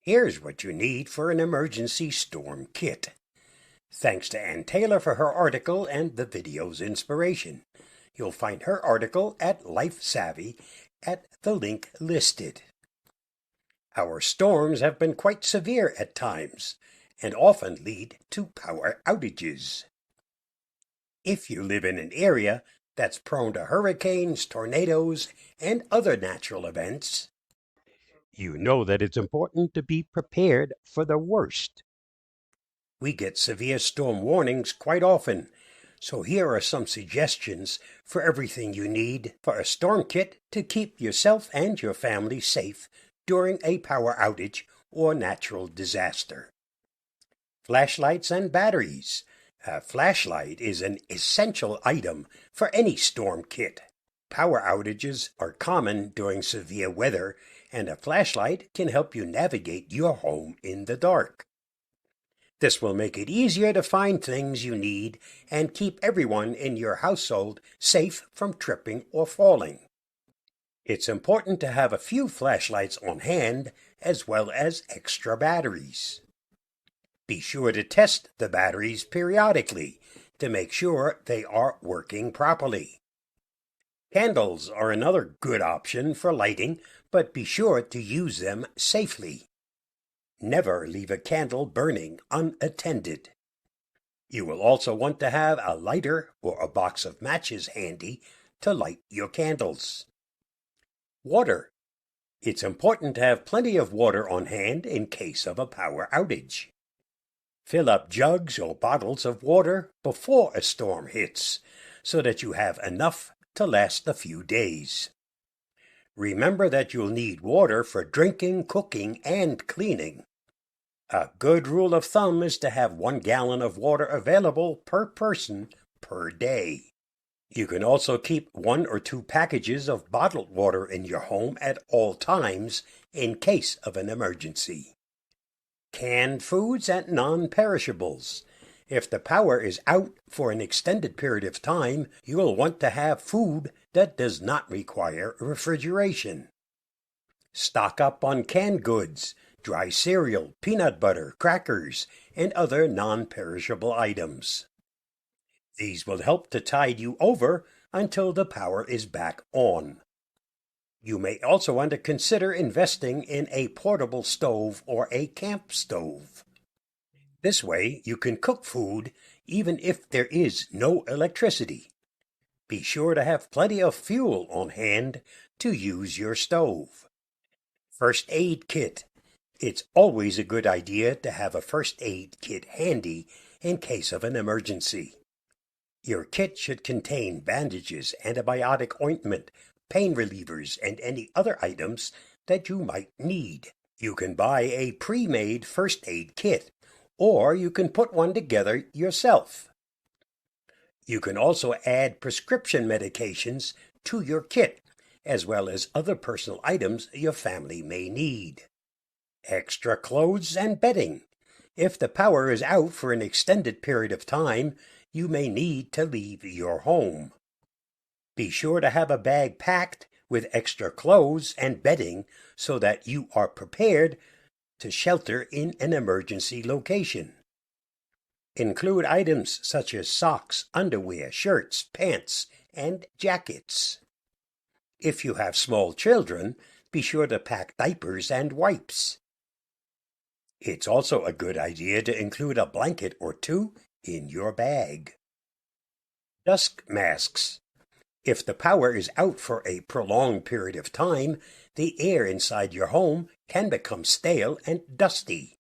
Here's what you need for an emergency storm kit. Thanks to Ann Taylor for her article and the video's inspiration. You'll find her article at Life Savvy at the link listed. Our storms have been quite severe at times and often lead to power outages. If you live in an area that's prone to hurricanes, tornadoes, and other natural events, you know that it's important to be prepared for the worst. We get severe storm warnings quite often, so here are some suggestions for everything you need for a storm kit to keep yourself and your family safe during a power outage or natural disaster. Flashlights and batteries. A flashlight is an essential item for any storm kit. Power outages are common during severe weather, and a flashlight can help you navigate your home in the dark. This will make it easier to find things you need and keep everyone in your household safe from tripping or falling. It's important to have a few flashlights on hand as well as extra batteries. Be sure to test the batteries periodically to make sure they are working properly. Candles are another good option for lighting, but be sure to use them safely. Never leave a candle burning unattended. You will also want to have a lighter or a box of matches handy to light your candles. Water. It's important to have plenty of water on hand in case of a power outage. Fill up jugs or bottles of water before a storm hits so that you have enough to last a few days. Remember that you'll need water for drinking, cooking, and cleaning. A good rule of thumb is to have 1 gallon of water available per person per day. You can also keep 1 or 2 packages of bottled water in your home at all times in case of an emergency. Canned foods and non-perishables. If the power is out for an extended period of time, you will want to have food that does not require refrigeration. Stock up on canned goods, dry cereal, peanut butter, crackers, and other non-perishable items. These will help to tide you over until the power is back on. You may also want to consider investing in a portable stove or a camp stove. This way you can cook food even if there is no electricity. Be sure to have plenty of fuel on hand to use your stove. First aid kit. It's always a good idea to have a first aid kit handy in case of an emergency. Your kit should contain bandages, antibiotic ointment, pain relievers, and any other items that you might need. You can buy a pre-made first aid kit, or you can put one together yourself. You can also add prescription medications to your kit, as well as other personal items your family may need. Extra clothes and bedding. If the power is out for an extended period of time, you may need to leave your home. Be sure to have a bag packed with extra clothes and bedding so that you are prepared to shelter in an emergency location. Include items such as socks, underwear, shirts, pants, and jackets. If you have small children, be sure to pack diapers and wipes. It's also a good idea to include a blanket or 2 in your bag. Dust masks. If the power is out for a prolonged period of time, the air inside your home can become stale and dusty.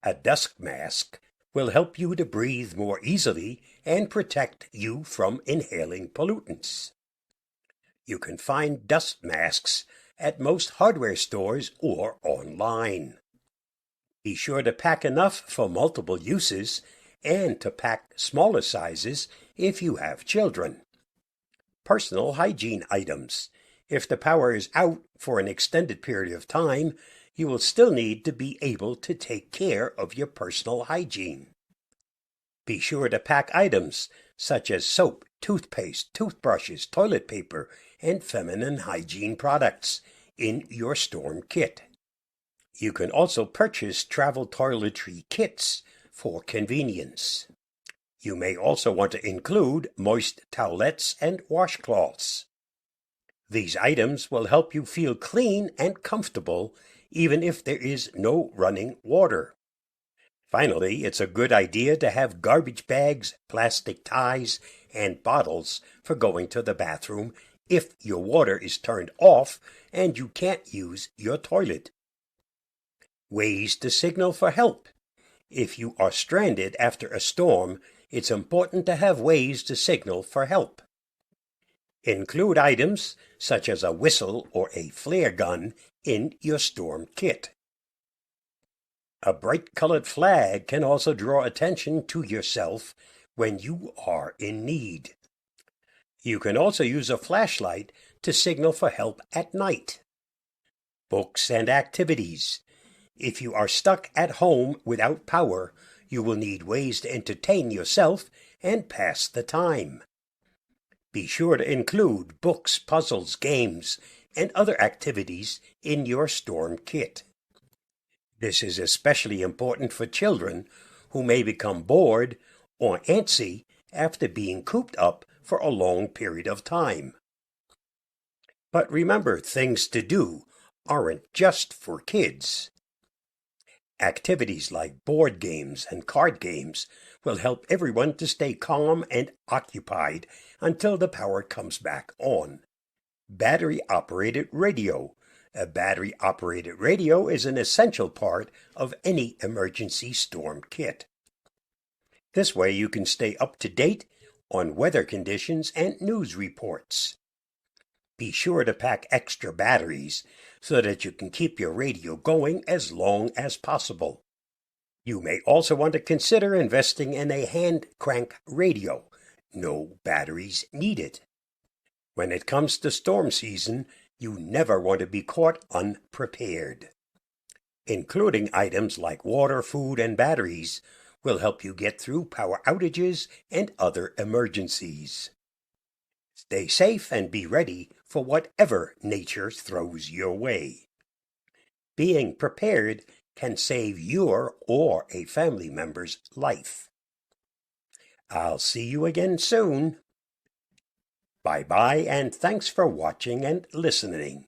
A dust mask will help you to breathe more easily and protect you from inhaling pollutants. You can find dust masks at most hardware stores or online. Be sure to pack enough for multiple uses and to pack smaller sizes if you have children. Personal hygiene items. If the power is out for an extended period of time, you will still need to be able to take care of your personal hygiene. Be sure to pack items such as soap, toothpaste, toothbrushes, toilet paper, and feminine hygiene products in your storm kit. You can also purchase travel toiletry kits for convenience. You may also want to include moist towelettes and washcloths. These items will help you feel clean and comfortable even if there is no running water. Finally, it's a good idea to have garbage bags, plastic ties, and bottles for going to the bathroom if your water is turned off and you can't use your toilet. Ways to signal for help. If you are stranded after a storm, it's important to have ways to signal for help. Include items such as a whistle or a flare gun in your storm kit. A bright-colored flag can also draw attention to yourself when you are in need. You can also use a flashlight to signal for help at night. Books and activities. If you are stuck at home without power, you will need ways to entertain yourself and pass the time. Be sure to include books, puzzles, games, and other activities in your storm kit. This is especially important for children who may become bored or antsy after being cooped up for a long period of time. But remember, things to do aren't just for kids. Activities like board games and card games will help everyone to stay calm and occupied until the power comes back on. Battery-operated radio. A battery-operated radio is an essential part of any emergency storm kit. This way you can stay up to date on weather conditions and news reports. Be sure to pack extra batteries so that you can keep your radio going as long as possible. You may also want to consider investing in a hand crank radio. No batteries needed. When it comes to storm season, you never want to be caught unprepared. Including items like water, food, and batteries will help you get through power outages and other emergencies. Stay safe and be ready for whatever nature throws your way. Being prepared can save your or a family member's life. I'll see you again soon. Bye-bye, and thanks for watching and listening.